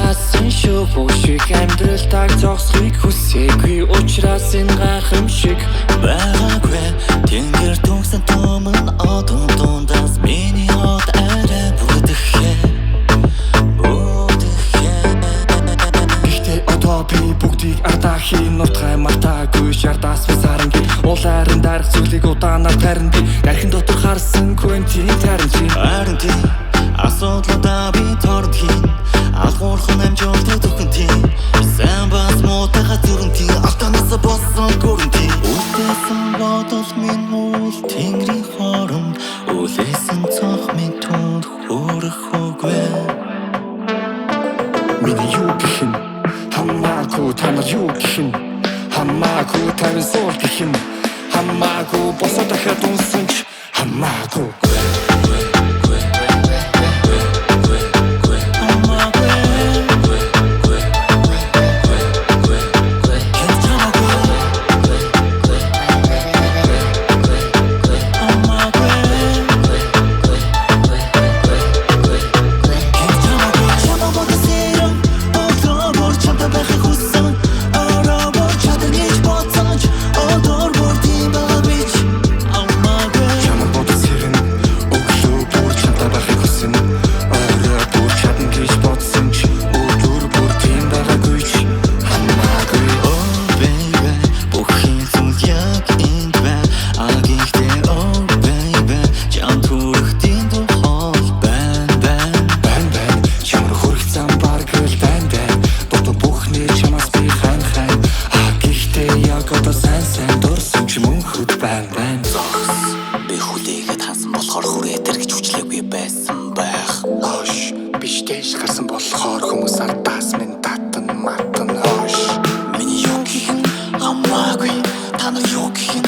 яасан шүү бүх шиг амьдралтайг зогсхийг хүсээгүй учраас энэ гайхамшиг байгаагүй тэнгэр төгсөн томон одон дундаас миний хот арай бүдэхээ Гэхдээ одоо би бүгдийг ардаахийн нутгай мартаагүй шардаас би саранги улаарын дарах зүйлийг удаанаар тарин би дархин дотор харсан Квентин Тарантино харин тийм асуудлуудаа би торд хийн алгуурхан амжилттай төгөн тийм сайн бас муутайгаа зүрэн тийм алтанаас боссон гүрэн тийм үлдээсэн бодол минь үл тэнгэрийн хооронд үлээсэн цонх минь түнд хүрэх үгүй Миний юу гэх юм хамаагүй та нар юу гэх юм хамаагүй тань суул гэх юм хамаагүй босоо дахиад унсан ч хамаагүй би хүлээгээд хансан болохоор хүрээдэр гэж хүчлээгүй байсан байх Хош биш дэш гарсан болохоор хүмүүс ардаас минь татан матан хош миний юу гэх юм хамаагүй та нар юу гэх юм